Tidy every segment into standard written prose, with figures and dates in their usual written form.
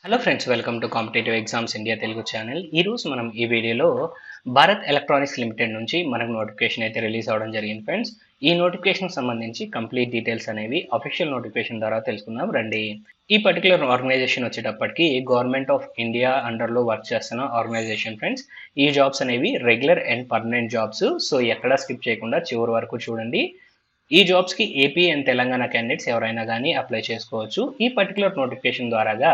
Hello friends, welcome to competitive exams India Telugu channel. ఈరోజు మనం ఈ వీడియోలో భారత్ ఎలక్ట్రానిక్స్ లిమిటెడ్ నుంచి మనకు నోటిఫికేషన్ అయితే రిలీజ్ అవ్వడం జరిగింది ఫ్రెండ్స్. ఈ నోటిఫికేషన్ సంబంధించి కంప్లీట్ డీటెయిల్స్ అనేవి అఫీషియల్ నోటిఫికేషన్ ద్వారా తెలుసుకుందాం రండి. ఈ పర్టికులర్ ఆర్గనైజేషన్ వచ్చేటప్పటికి గవర్నమెంట్ ఆఫ్ ఇండియా అండర్లో వర్క్ చేస్తున్న ఆర్గనైజేషన్ ఫ్రెండ్స్. ఈ జాబ్స్ అనేవి regular and permanent jobs. So ఎక్కడా స్కిప్ చేయకుండా చివరి వరకు చూడండి. ఈ జాబ్స్కి ఏపీ అండ్ తెలంగాణ క్యాండిడేట్స్ ఎవరైనా కానీ అప్లై చేసుకోవచ్చు. ఈ పర్టికులర్ నోటిఫికేషన్ ద్వారాగా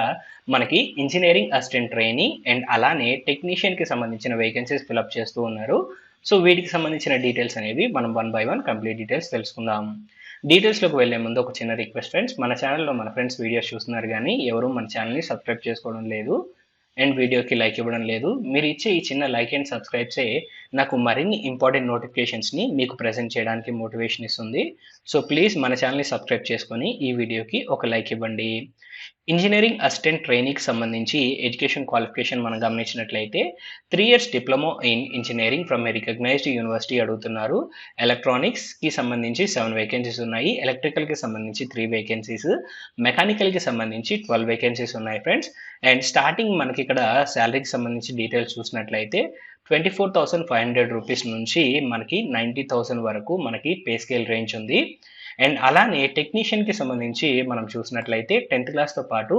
మనకి ఇంజనీరింగ్ అసిస్టెంట్ ట్రైనీ అండ్ అలానే టెక్నీషియన్కి సంబంధించిన వేకెన్సీస్ ఫిలప్ చేస్తూ ఉన్నారు. సో వీటికి సంబంధించిన డీటెయిల్స్ అనేవి మనం 1 by 1 కంప్లీట్ డీటెయిల్స్ తెలుసుకుందాం. డీటెయిల్స్లోకి వెళ్లే ముందు ఒక చిన్న రిక్వెస్ట్ ఫ్రెండ్స్, మన ఛానల్లో మన ఫ్రెండ్స్ వీడియోస్ చూస్తున్నారు కానీ ఎవరు మన ఛానల్ని సబ్స్క్రైబ్ చేసుకోవడం లేదు అండ్ వీడియోకి లైక్ ఇవ్వడం లేదు. మీరు ఇచ్చే ఈ చిన్న లైక్ అండ్ సబ్స్క్రైబ్సే నాకు మరిన్ని ఇంపార్టెంట్ నోటిఫికేషన్స్ని మీకు ప్రజెంట్ చేయడానికి మోటివేషన్ ఇస్తుంది. సో ప్లీజ్ మన ఛానల్ని సబ్స్క్రైబ్ చేసుకొని ఈ వీడియోకి ఒక లైక్ ఇవ్వండి. ఇంజనీరింగ్ అసిస్టెంట్ ట్రైనీకి సంబంధించి ఎడ్యుకేషన్ క్వాలిఫికేషన్ మనం గమనించినట్లయితే 3 years diploma in engineering from a recognised university అడుగుతున్నారు. ఎలక్ట్రానిక్స్కి సంబంధించి 7 వేకెన్సీస్ ఉన్నాయి, ఎలక్ట్రికల్కి సంబంధించి 3 వేకెన్సీస్, మెకానికల్కి సంబంధించి 12 వేకెన్సీస్ ఉన్నాయి ఫ్రెండ్స్. అండ్ స్టార్టింగ్ మనకి ఇక్కడ శాలరీకి సంబంధించి డీటెయిల్స్ చూసినట్లయితే 24,500 రూపీస్ నుంచి మనకి 90,000 వరకు మనకి పే స్కేల్ రేంజ్ ఉంది. అండ్ అలానే టెక్నీషియన్కి సంబంధించి మనం చూసినట్లయితే 10th క్లాస్తో పాటు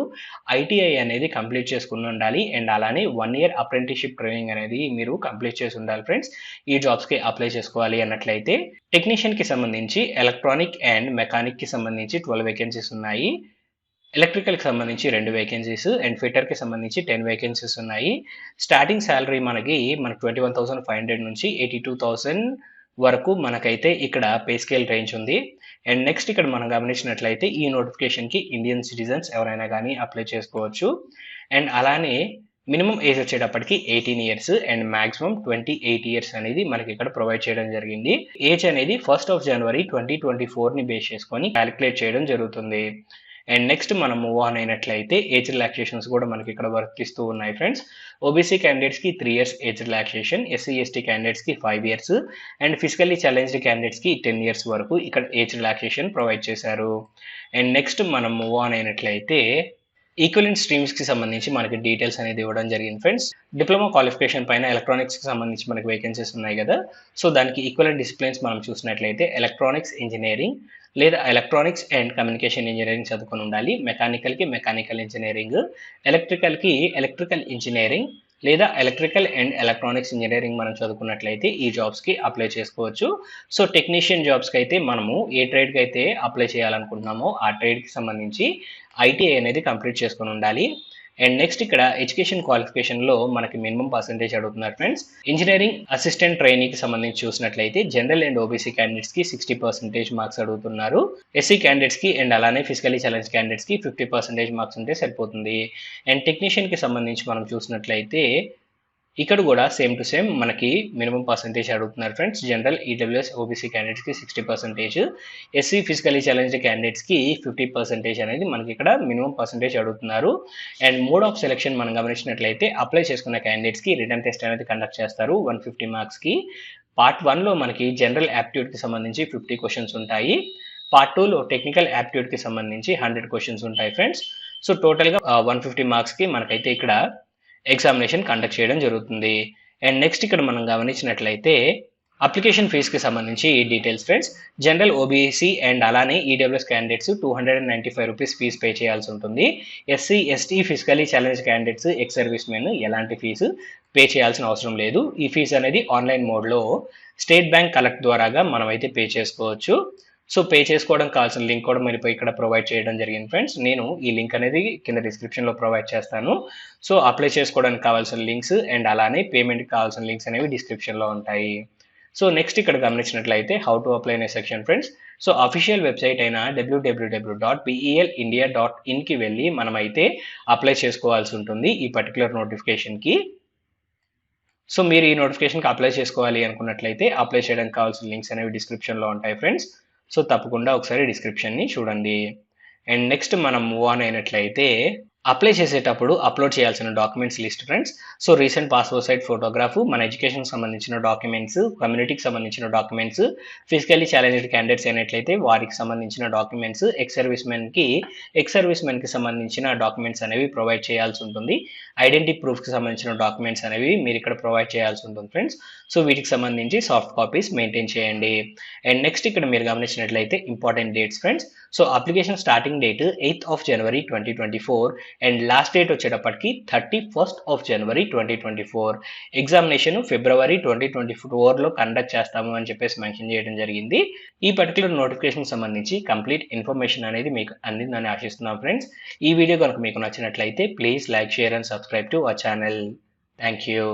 ఐటీఐ అనేది కంప్లీట్ చేసుకుని ఉండాలి. అండ్ అలానే 1 year అప్రెంటిస్షిప్ ట్రైనింగ్ అనేది మీరు కంప్లీట్ చేసి ఉండాలి ఫ్రెండ్స్. ఈ జాబ్స్కి అప్లై చేసుకోవాలి అన్నట్లయితే టెక్నీషియన్కి సంబంధించి ఎలక్ట్రానిక్ అండ్ మెకానిక్కి సంబంధించి 12 వేకెన్సీస్ ఉన్నాయి, ఎలక్ట్రికల్కి సంబంధించి 2 వేకెన్సీస్ అండ్ ఫిట్టర్కి సంబంధించి 10 వేకెన్సీస్ ఉన్నాయి. స్టార్టింగ్ శాలరీ మనకి 21,500 నుంచి 82,000 వరకు మనకైతే ఇక్కడ పే స్కేల్ రేంజ్ ఉంది. అండ్ నెక్స్ట్ ఇక్కడ మనం గమనించినట్లయితే ఈ నోటిఫికేషన్కి ఇండియన్ సిటిజన్స్ ఎవరైనా కానీ అప్లై చేసుకోవచ్చు. అండ్ అలానే మినిమం ఏజ్ వచ్చేటప్పటికి 18 years అండ్ మాక్సిమం 28 years అనేది మనకి ఇక్కడ ప్రొవైడ్ చేయడం జరిగింది. ఏజ్ అనేది 1st of January 2024ని బేస్ చేసుకొని క్యాలిక్యులేట్ చేయడం జరుగుతుంది. అండ్ నెక్స్ట్ మనం మూవ్ ఆన్ అయినట్లయితే ఏజ్ రిలాక్సేషన్స్ కూడా మనకి ఇక్కడ వర్తిస్తూ ఉన్నాయి ఫ్రెండ్స్. ఓబీసీ క్యాండిడేట్స్కి 3 years age relaxation, SC ST క్యాండిడేట్స్కి 5 years అండ్ ఫిజికల్లీ ఛాలెంజ్డ్ క్యాండిడేట్స్కి 10 years వరకు ఇక్కడ ఏజ్ రిలాక్సేషన్ ప్రొవైడ్ చేశారు. అండ్ నెక్స్ట్ మనం మూవ్ ఆన్ అయినట్లయితే ఈక్వలెంట్ స్ట్రీమ్స్కి సంబంధించి మనకి డీటెయిల్స్ అనేది ఇవ్వడం జరిగింది ఫ్రెండ్స్. డిప్లొమా క్వాలిఫికేషన్ పైన ఎలక్ట్రానిక్స్కి సంబంధించి మనకి వేకెన్సీస్ ఉన్నాయి కదా. సో దానికి ఈక్వలెంట్ డిసిప్లిన్స్ మనం చూసినట్లయితే ఎలక్ట్రానిక్స్ ఇంజనీరింగ్ లేదా ఎలక్ట్రానిక్స్ అండ్ కమ్యూనికేషన్ ఇంజనీరింగ్ చదువుకొని ఉండాలి, మెకానికల్కి మెకానికల్ ఇంజనీరింగ్, ఎలక్ట్రికల్కి ఎలక్ట్రికల్ ఇంజనీరింగ్ లేదా ఎలక్ట్రికల్ అండ్ ఎలక్ట్రానిక్స్ ఇంజనీరింగ్ మనం చదువుకున్నట్లయితే ఈ జాబ్స్కి అప్లై చేసుకోవచ్చు. సో టెక్నీషియన్ జాబ్స్కి అయితే మనము ఏ ట్రేడ్కి అయితే అప్లై చేయాలనుకుంటున్నామో ఆ ట్రేడ్కి సంబంధించి ఐటీఐ అనేది కంప్లీట్ చేసుకొని ఉండాలి. అండ్ నెక్స్ట్ ఇక్కడ ఎడ్యుకేషన్ క్వాలిఫికేషన్లో మనకి మినిమం పర్సెంటేజ్ అడుగుతున్నారు ఫ్రెండ్స్. ఇంజనీరింగ్ అసిస్టెంట్ ట్రైనీకి సంబంధించి చూసినట్లయితే జనరల్ అండ్ ఓబీసీ క్యాండిడేట్స్కి 60% మార్క్స్ అడుగుతున్నారు, ఎస్సీ క్యాండిడేట్స్కి అండ్ అలానే ఫిజికలీ ఛాలెంజ్ క్యాండిడేట్స్కి 50% మార్క్స్ ఉంటే సరిపోతుంది. అండ్ టెక్నీషియన్కి సంబంధించి మనం చూసినట్లయితే ఇక్కడ కూడా సేమ్ టు సేమ్ మనకి మినిమం పర్సెంటేజ్ అడుగుతున్నారు ఫ్రెండ్స్. జనరల్ ఈడబ్ల్యూఎస్ ఓబీసీ క్యాండిడేట్స్కి 60%, ఎస్సీ ఫిజికలీ ఛాలెంజ్డ్ క్యాండిడేట్స్కి 50% అనేది మనకి ఇక్కడ మినిమం పర్సెంటేజ్ అడుగుతున్నారు. అండ్ మోడ్ ఆఫ్ సెలెక్షన్ మనం గమనించినట్లయితే అప్లై చేసుకున్న క్యాండిడేట్స్కి రిటర్న్ టెస్ట్ అనేది కండక్ట్ చేస్తారు 150 మార్క్స్కి. పార్ట్ 1లో మనకి జనరల్ యాప్టిట్యూడ్కి సంబంధించి 50 క్వశ్చన్స్ ఉంటాయి, పార్ట్ 2లో టెక్నికల్ యాప్టిట్యూడ్కి సంబంధించి 100 క్వశ్చన్స్ ఉంటాయి ఫ్రెండ్స్. సో టోటల్గా 150 మార్క్స్కి మనకైతే ఇక్కడ ఎగ్జామినేషన్ కండక్ట్ చేయడం జరుగుతుంది. అండ్ నెక్స్ట్ ఇక్కడ మనం గమనించినట్లయితే అప్లికేషన్ ఫీజుకి సంబంధించి details friends. General OBC and అలానే EWS candidates 295 rupees fee pay చేయాల్సి ఉంటుంది. SC ST physically challenge candidates ex service men ఎలాంటి ఫీజు పే చేయాల్సిన అవసరం లేదు. ఈ ఫీజు అనేది ఆన్లైన్ మోడ్లో స్టేట్ బ్యాంక్ కలెక్ట్ ద్వారాగా మనమైతే పే చేసుకోవచ్చు. సో పే చేసుకోవడం కావాల్సిన లింక్ కూడా మీరు ఇక్కడ ప్రొవైడ్ చేయడం జరిగింది ఫ్రెండ్స్. నేను ఈ లింక్ అనేది కింద డిస్క్రిప్షన్లో ప్రొవైడ్ చేస్తాను. సో అప్లై చేసుకోవడానికి కావాల్సిన లింక్స్ అండ్ అలానే పేమెంట్కి కావాల్సిన లింక్స్ అనేవి డిస్క్రిప్షన్లో ఉంటాయి. సో నెక్స్ట్ ఇక్కడ గమనించినట్లయితే హౌ టు అప్లై అనే section friends. So official website అయిన www.belindia.in కి వెళ్ళి మనమైతే అప్లై చేసుకోవాల్సి ఉంటుంది ఈ పర్టికులర్ నోటిఫికేషన్కి. సో మీరు ఈ నోటిఫికేషన్కి అప్లై చేసుకోవాలి అనుకున్నట్లయితే అప్లై చేయడానికి కావాల్సిన లింక్స్ అనేవి డిస్క్రిప్షన్లో ఉంటాయి ఫ్రెండ్స్. సో తప్పకుండా ఒకసారి డిస్క్రిప్షన్ని చూడండి. అండ్ నెక్స్ట్ మనం మూవ్ ఆన్ అయినట్లయితే అప్లై చేసేటప్పుడు అప్లోడ్ చేయాల్సిన documents list friends. So recent passport size photograph, మన ఎడ్యుకేషన్కి సంబంధించిన డాక్యుమెంట్స్, కమ్యూనిటీకి సంబంధించిన డాక్యుమెంట్స్, ఫిజికల్లీ ఛాలెంజ్డ్ క్యాండిడేట్స్ అయినట్లయితే వారికి సంబంధించిన డాక్యుమెంట్స్, ఎక్స్ సర్వీస్ మెన్కి సంబంధించిన డాక్యుమెంట్స్ అనేవి ప్రొవైడ్ చేయాల్సి ఉంటుంది. ఐడెంటిటీ ప్రూఫ్కి సంబంధించిన డాక్యుమెంట్స్ అనేవి మీరు ఇక్కడ ప్రొవైడ్ చేయాల్సి ఉంటుంది ఫ్రెండ్స్. సో వీటికి సంబంధించి సాఫ్ట్ కాపీస్ మెయింటైన్ చేయండి. అండ్ నెక్స్ట్ ఇక్కడ మీరు గమనించినట్లయితే important dates friends. So application starting date 8th of January 2024 and last date వచ్చేటప్పటికి 31st of January 2024. ఎగ్జామినేషన్ ఫిబ్రవరి 2024లో కండక్ట్ చేస్తాము అని చెప్పేసి మెన్షన్ చేయడం జరిగింది. ఈ పర్టికులర్ నోటిఫికేషన్ సంబంధించి కంప్లీట్ ఇన్ఫర్మేషన్ అనేది మీకు అందిందని ఆశిస్తున్నాం ఫ్రెండ్స్. ఈ వీడియో కనుక మీకు నచ్చినట్లయితే please like, share and subscribe to our channel. Thank you.